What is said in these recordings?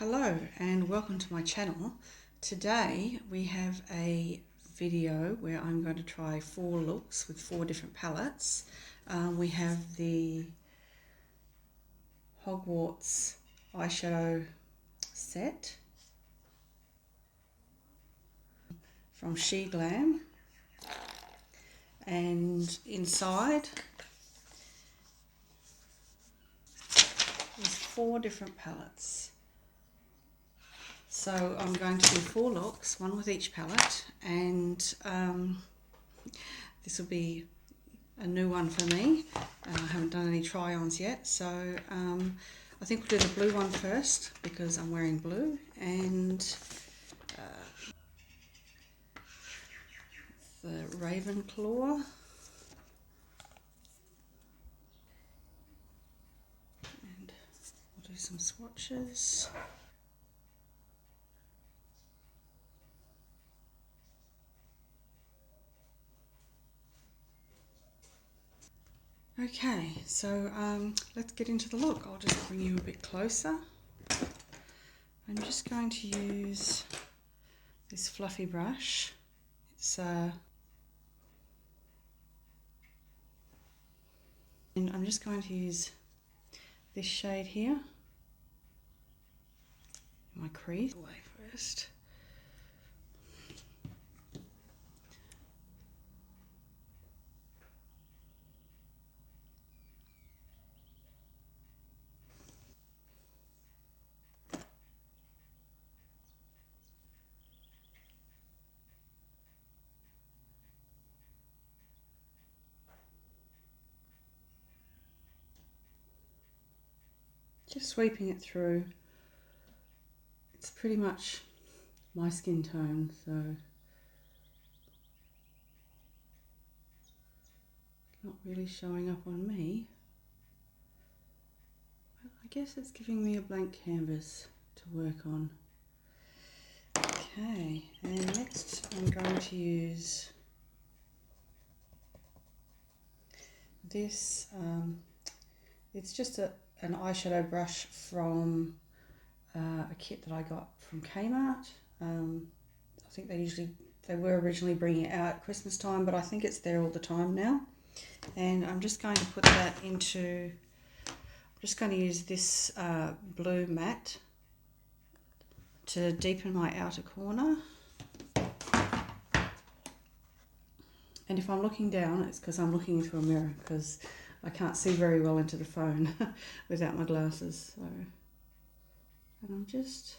Hello and welcome to my channel. Today we have a video where I'm going to try 4 looks with 4 different palettes. We have the Hogwarts eyeshadow set from Sheglam, and inside is 4 different palettes. So I'm going to do 4 looks, 1 with each palette, and this will be a new one for me. I haven't done any try-ons yet, so I think we'll do the blue one first because I'm wearing blue, and the Ravenclaw. And we'll do some swatches. Okay, so let's get into the look. I'll just bring you a bit closer. I'm just going to use this fluffy brush. It's and I'm just going to use this shade here, my crease away first. Just sweeping it through. It's pretty much my skin tone, so not really showing up on me. But I guess it's giving me a blank canvas to work on. Okay, and next I'm going to use this. It's just an eyeshadow brush from a kit that I got from Kmart. I think they were originally bringing it out at Christmas time, but I think it's there all the time now. And I'm just going to put that into, I'm just going to use this blue matte to deepen my outer corner. And if I'm looking down, it's because I'm looking into a mirror, because I can't see very well into the phone without my glasses. So, and I'm just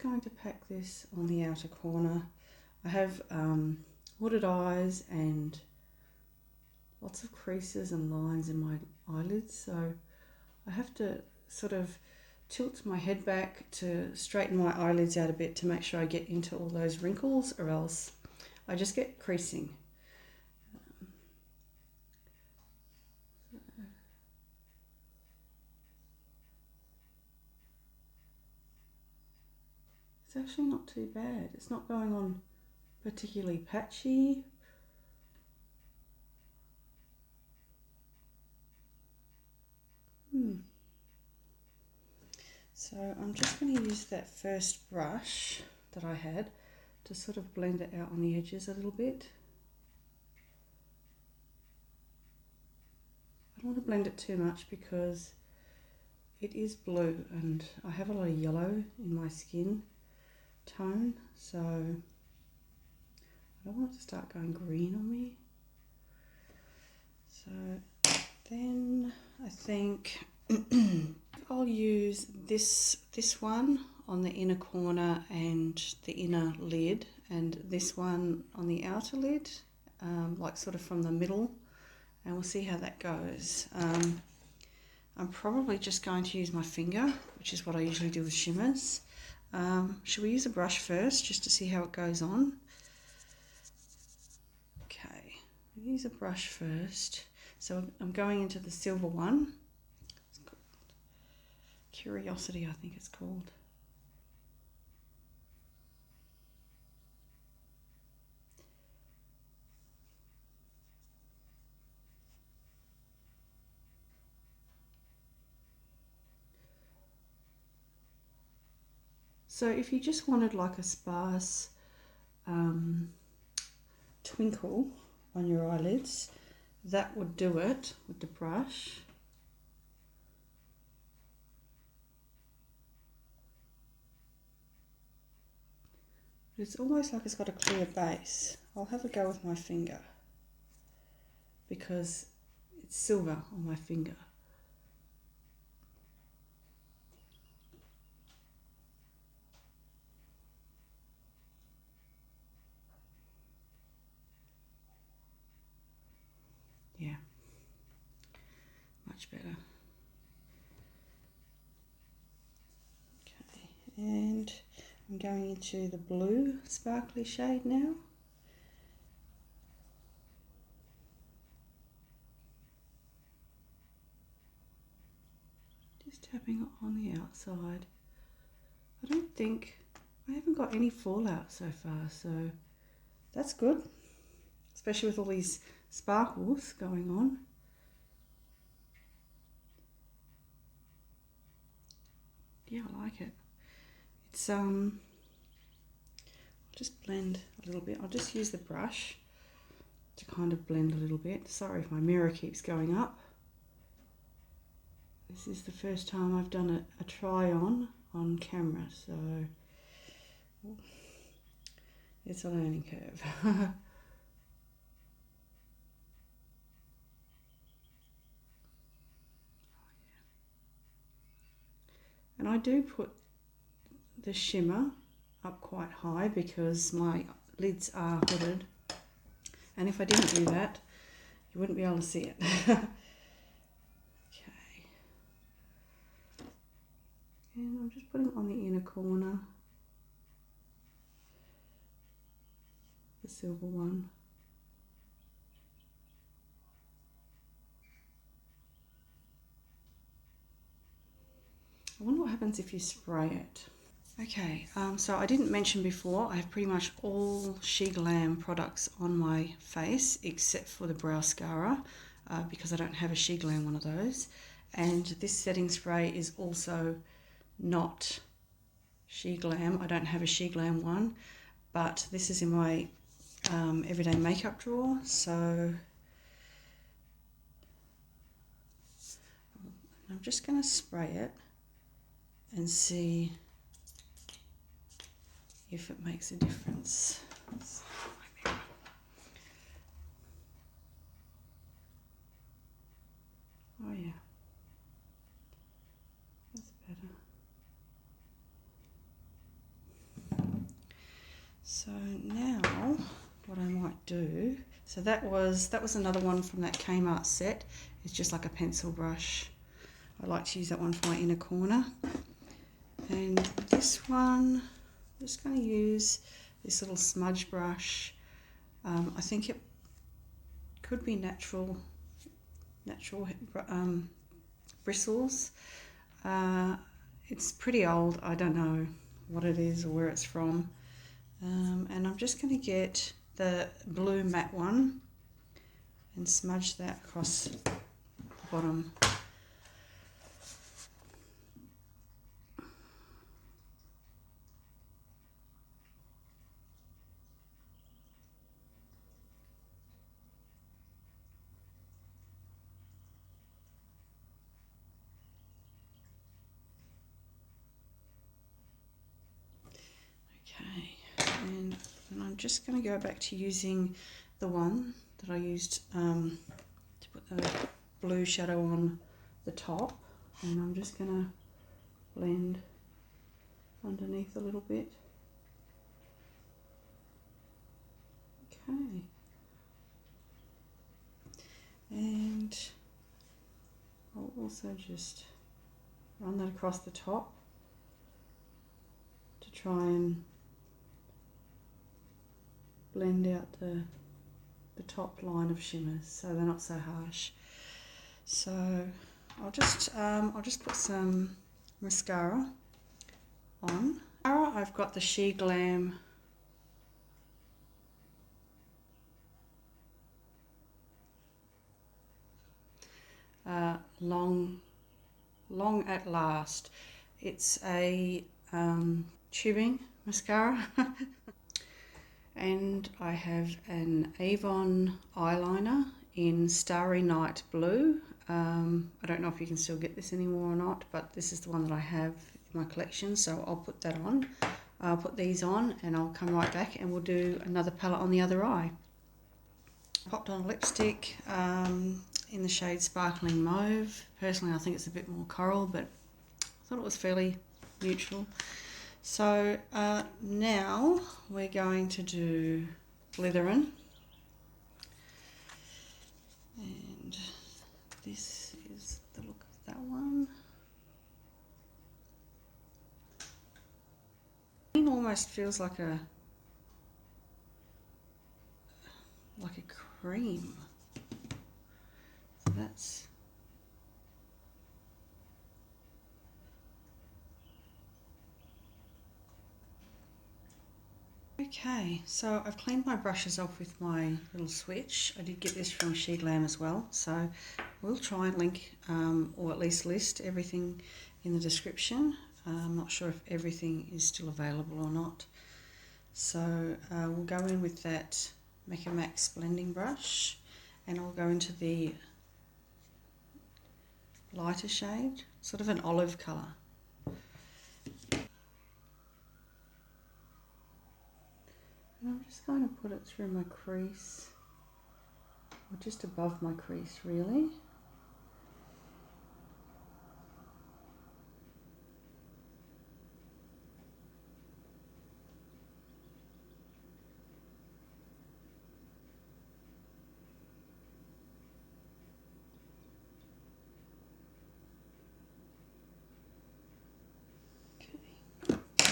going to pack this on the outer corner. I have hooded eyes and lots of creases and lines in my eyelids, so I have to sort of tilt my head back to straighten my eyelids out a bit to make sure I get into all those wrinkles, or else I just get creasing. It's actually not too bad. It's not going on particularly patchy. So I'm just going to use that first brush that I had to sort of blend it out on the edges a little bit. I don't want to blend it too much because it is blue and I have a lot of yellow in my skin tone, so I don't want it to start going green on me. So then I think I'll use this one on the inner corner and the inner lid, and this one on the outer lid, like sort of from the middle, and we'll see how that goes. I'm probably just going to use my finger, which is what I usually do with shimmers. Should we use a brush first just to see how it goes on? Okay, we'll use a brush first. So I'm going into the silver one. It's called Curiosity, I think it's called. So if you just wanted like a sparse twinkle on your eyelids, that would do it with the brush. It's almost like it's got a clear base. I'll have a go with my finger because it's silver on my finger. Yeah, much better. Okay, and I'm going into the blue sparkly shade now. Just tapping it on the outside. I haven't got any fallout so far, so that's good, especially with all these sparkles going on. Yeah, I like it. It's I'll just blend a little bit. I'll just use the brush to kind of blend a little bit. Sorry if my mirror keeps going up. This is the first time I've done a try on camera, so it's a learning curve. And I do put the shimmer up quite high because my lids are hooded, and if I didn't do that, you wouldn't be able to see it. Okay. And I'm just putting it on the inner corner, the silver one. I wonder what happens if you spray it. Okay, so I didn't mention before, I have pretty much all Sheglam products on my face except for the brow mascara because I don't have a Sheglam one of those. And this setting spray is also not Sheglam. I don't have a Sheglam one, but this is in my everyday makeup drawer. So I'm just going to spray it and see if it makes a difference. Oh yeah, that's better. So now what I might do, so that was another one from that Kmart set. It's just like a pencil brush. I like to use that one for my inner corner. And this one, I'm just going to use this little smudge brush. I think it could be natural bristles. It's pretty old. I don't know what it is or where it's from. And I'm just going to get the blue matte one and smudge that across the bottom. Okay, and I'm just going to go back to using the one that I used to put the blue shadow on the top, and I'm just going to blend underneath a little bit. Okay, and I'll also just run that across the top to try and blend out the top line of shimmers so they're not so harsh. So I'll just put some mascara on. I've got the Sheglam Long at Last. It's a tubing mascara. And I have an Avon eyeliner in Starry Night Blue. I don't know if you can still get this anymore or not, but this is the one that I have in my collection, so I'll put that on. I'll put these on and I'll come right back and we'll do another palette on the other eye. Popped on a lipstick in the shade Sparkling Mauve. Personally, I think it's a bit more coral, but I thought it was fairly neutral. So now we're going to do Slytherin, and this is the look of that one. It almost feels like a cream. So that's okay. So I've cleaned my brushes off with my little switch. I did get this from Sheglam as well, so we'll try and link or at least list everything in the description. I'm not sure if everything is still available or not. So we'll go in with that Mecha Max blending brush, and I'll go into the lighter shade, sort of an olive colour. And I'm just going to put it through my crease, or just above my crease really.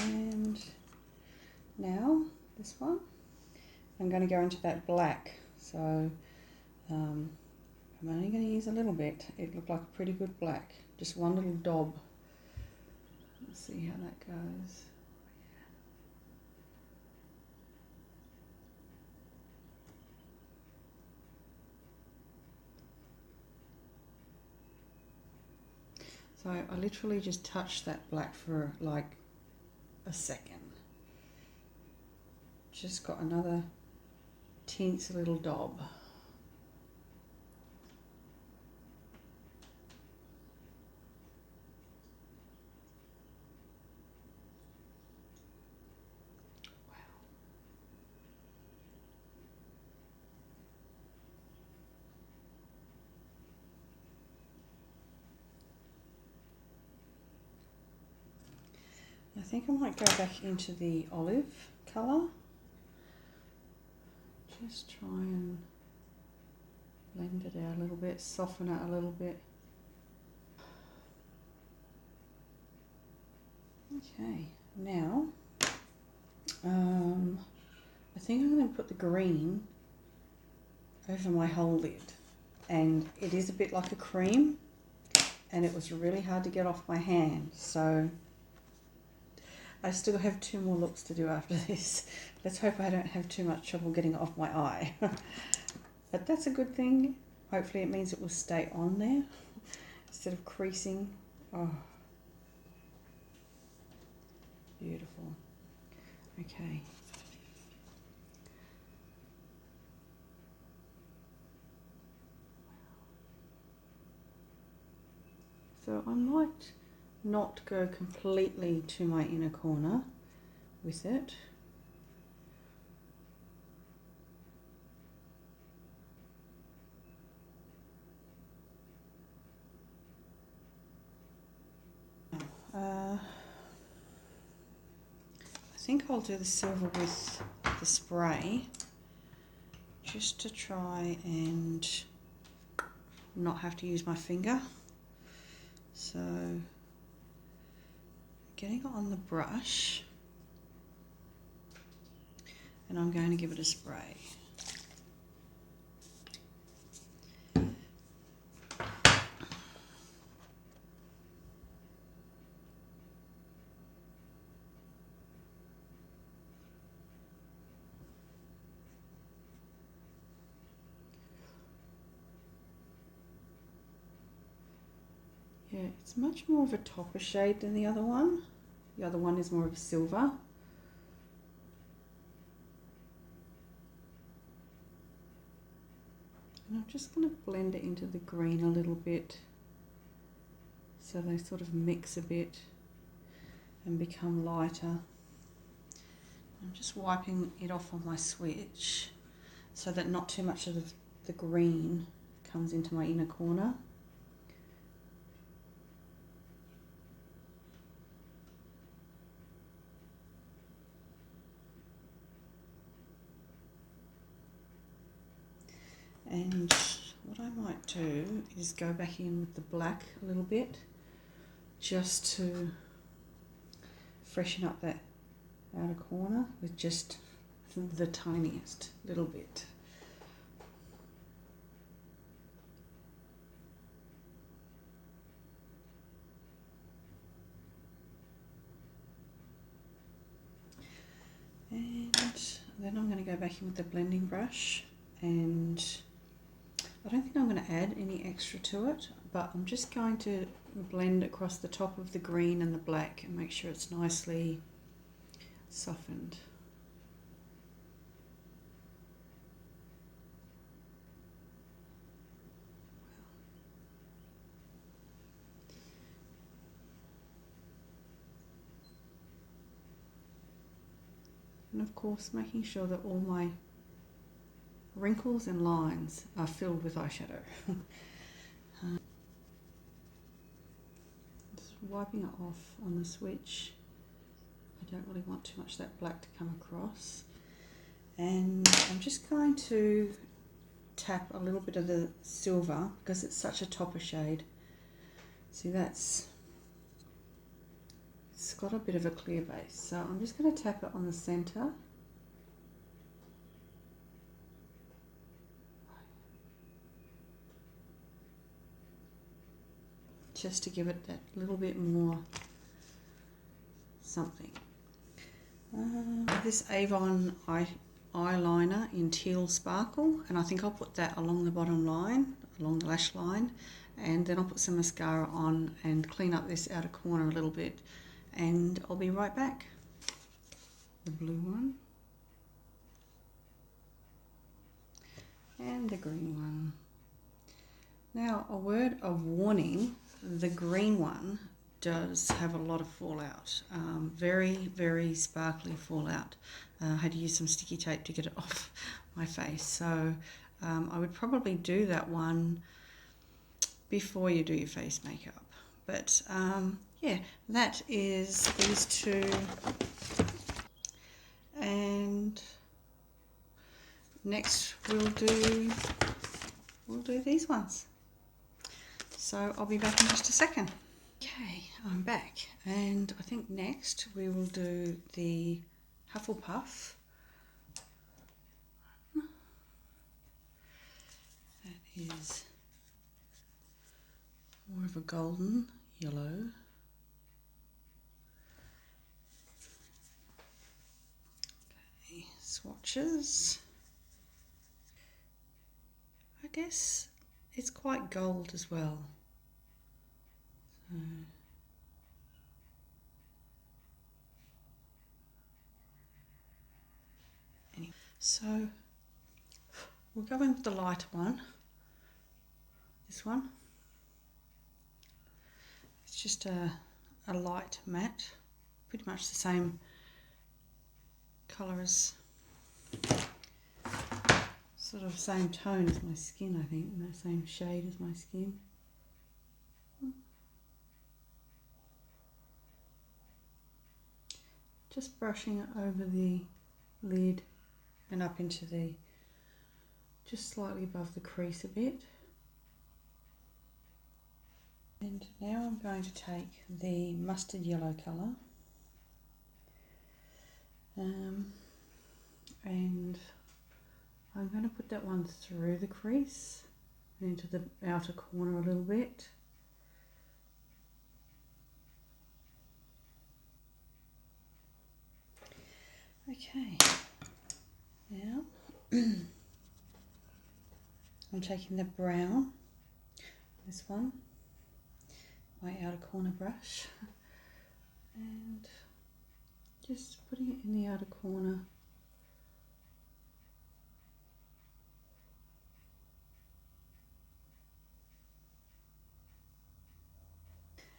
And now this one, I'm going to go into that black, so I'm only going to use a little bit. It looked like a pretty good black, just one little daub. Let's see how that goes. So I literally just touched that black for like a second. Just got another teensy little daub. I think I might go back into the olive colour. Just try and blend it out a little bit, soften it a little bit. Okay, now I think I'm going to put the green over my whole lid, and it is a bit like a cream, and it was really hard to get off my hand, so I still have 2 more looks to do after this. Let's hope I don't have too much trouble getting it off my eye. But that's a good thing. Hopefully it means it will stay on there instead of creasing. Oh, beautiful. Okay. So I might not go completely to my inner corner with it. I think I'll do the silver with the spray just to try and not have to use my finger. So getting it on the brush, and I'm going to give it a spray. Yeah, it's much more of a topper shade than the other one. The other one is more of a silver. And I'm just going to blend it into the green a little bit so they sort of mix a bit and become lighter. I'm just wiping it off on my switch so that not too much of the green comes into my inner corner. And what I might do is go back in with the black a little bit just to freshen up that outer corner with just the tiniest little bit. And then I'm going to go back in with the blending brush, and I don't think I'm going to add any extra to it, but I'm just going to blend across the top of the green and the black and make sure it's nicely softened. And of course, making sure that all my wrinkles and lines are filled with eyeshadow. Just wiping it off on the switch. I don't really want too much of that black to come across. And I'm just going to tap a little bit of the silver because it's such a topper shade. See, it's got a bit of a clear base. So I'm just going to tap it on the center. Just to give it that little bit more something. This Avon eyeliner in Teal Sparkle, and I think I'll put that along the bottom line, along the lash line, and then I'll put some mascara on and clean up this outer corner a little bit, and I'll be right back. The blue one and the green one. Now, a word of warning, the green one does have a lot of fallout, very, very sparkly fallout. I had to use some sticky tape to get it off my face, so I would probably do that one before you do your face makeup. But yeah, that is these two, and next we'll do these ones. So I'll be back in just a second. Okay, I'm back, and I think next we will do the Hufflepuff. That is more of a golden yellow. Okay, swatches. I guess it's quite gold as well. So we'll go in with the lighter one. This one. It's just a light matte, pretty much the same colour as, sort of same tone as my skin, I think, and the same shade as my skin. Just brushing it over the lid and up into the, just slightly above the crease a bit. And now I'm going to take the mustard yellow colour and I'm going to put that one through the crease and into the outer corner a little bit. Okay, now I'm taking the brown, this one, my outer corner brush, and just putting it in the outer corner.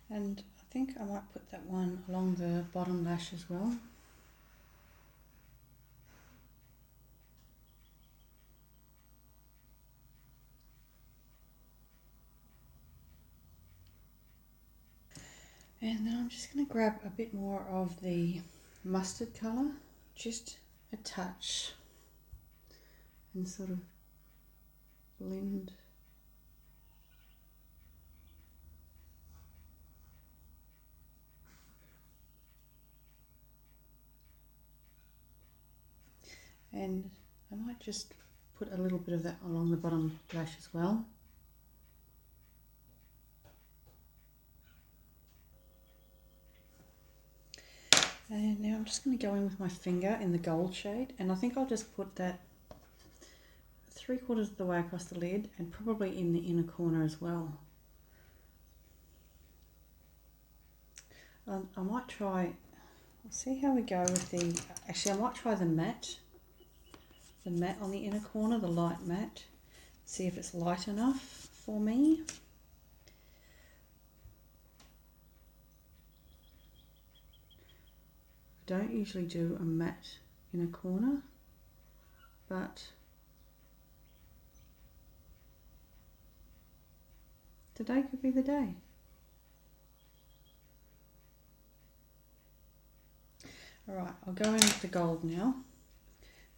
And I think I might put that one along the bottom lash as well. And then I'm just going to grab a bit more of the mustard colour, just a touch, and sort of blend. And I might just put a little bit of that along the bottom lash as well. And now I'm just going to go in with my finger in the gold shade, and I think I'll just put that 3/4 of the way across the lid and probably in the inner corner as well. I might try, I'll see how we go with the, actually I might try the matte on the inner corner, the light matte, see if it's light enough for me. I don't usually do a matte inner corner, but today could be the day. Alright, I'll go in with the gold now,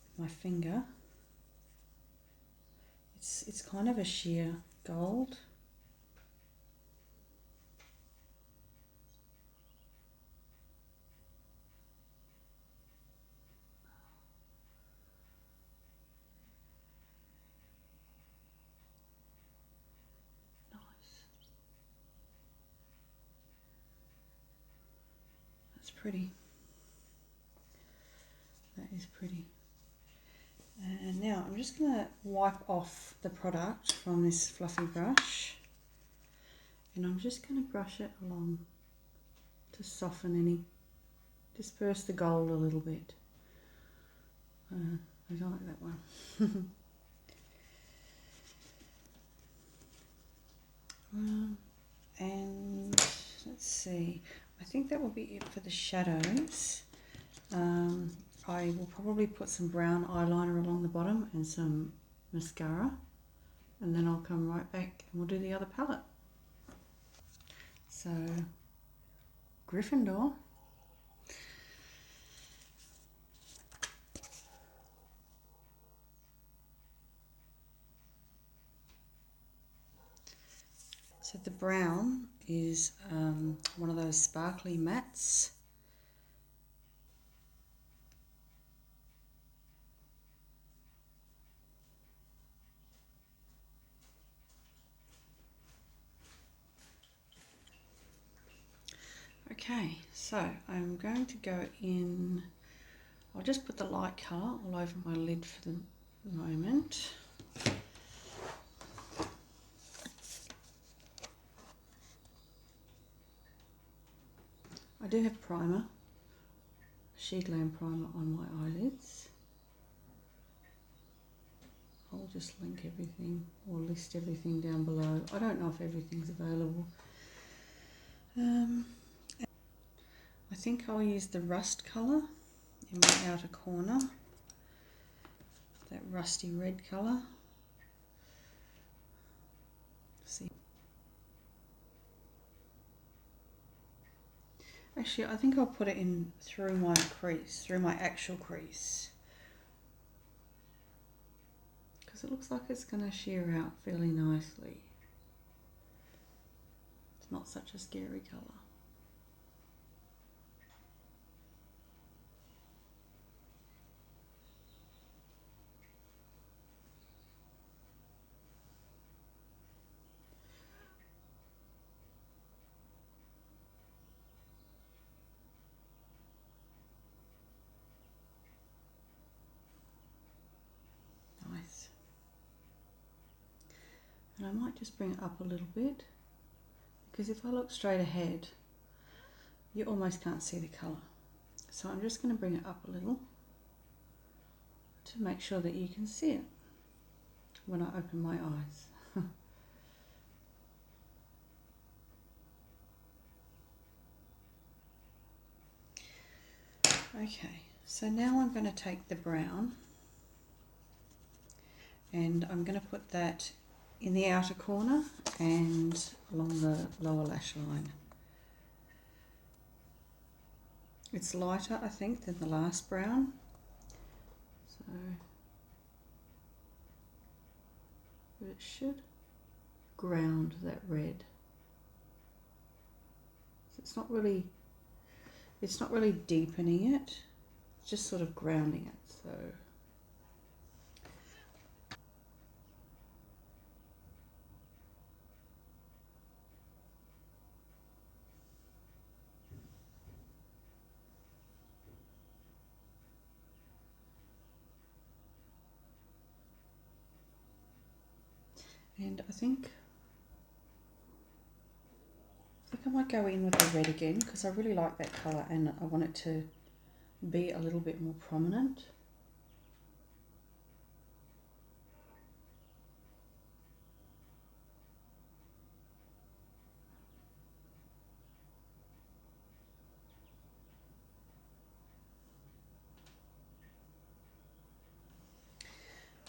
with my finger. It's kind of a sheer gold. Nice. That's pretty. That is pretty. And now I'm just going to wipe off the product from this fluffy brush, and I'm just going to brush it along to soften any, disperse the gold a little bit. I like that one. And let's see, I think that will be it for the shadows. I will probably put some brown eyeliner along the bottom and some mascara, and then I'll come right back and we'll do the other palette. So, Gryffindor. So the brown is one of those sparkly mattes. Okay, so I'm going to go in, I'll just put the light colour all over my lid for the moment. I do have primer, Sheglam primer on my eyelids. I'll just link everything or list everything down below. I don't know if everything's available. I think I'll use the rust colour in my outer corner, that rusty red colour. See. Actually, I think I'll put it in through my crease, through my actual crease, because it looks like it's going to sheer out fairly nicely. It's not such a scary colour. Nice. And I might just bring it up a little bit, because if I look straight ahead, you almost can't see the colour. So I'm just going to bring it up a little to make sure that you can see it when I open my eyes. Okay, so now I'm going to take the brown and I'm going to put that in the outer corner and along the lower lash line. It's lighter, I think, than the last brown. So, but it should ground that red. So it's not really deepening it, it's just sort of grounding it. So and I think I might go in with the red again because I really like that colour and I want it to be a little bit more prominent.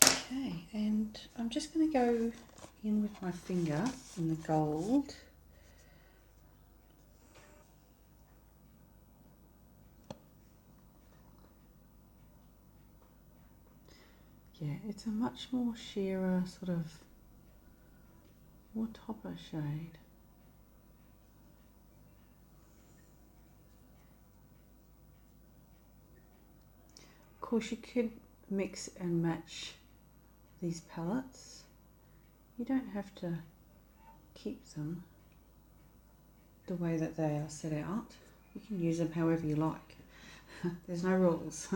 Okay, and I'm just going to go in with my finger in the gold. Yeah, it's a much more sheerer, sort of more topper shade. Of course, you could mix and match these palettes. You don't have to keep them the way that they are set out. You can use them however you like. There's no rules.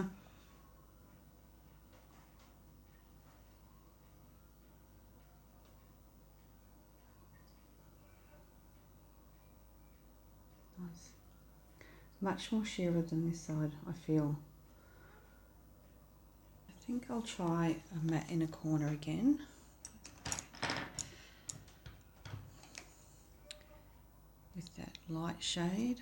Nice. Much more sheerer than this side, I feel. I think I'll try a matte inner corner again. With that light shade.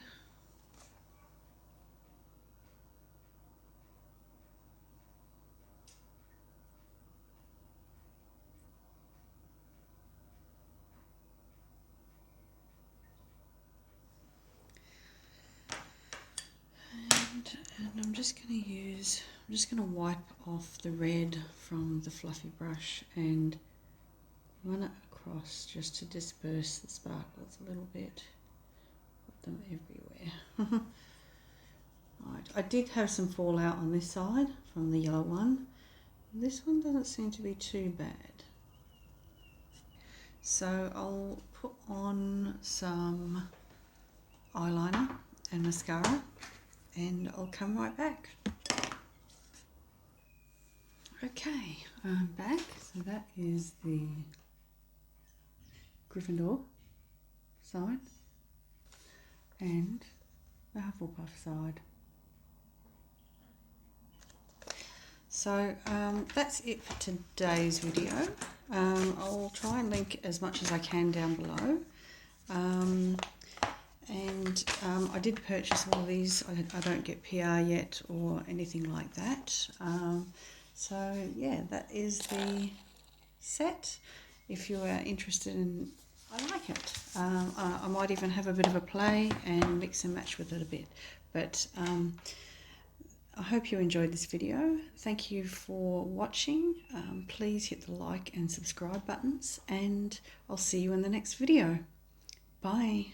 And I'm just going to wipe off the red from the fluffy brush and run it across just to disperse the sparkles a little bit. Put them everywhere. Right, I did have some fallout on this side from the yellow one. This one doesn't seem to be too bad. So I'll put on some eyeliner and mascara and I'll come right back. Okay, I'm back. So that is the Gryffindor side and the Hufflepuff side. So that's it for today's video. I'll try and link as much as I can down below. I did purchase all of these. I don't get PR yet or anything like that. So yeah, that is the set. If you are interested in, I like it. I might even have a bit of a play and mix and match with it a bit. But I hope you enjoyed this video. Thank you for watching. Please hit the like and subscribe buttons and I'll see you in the next video. Bye.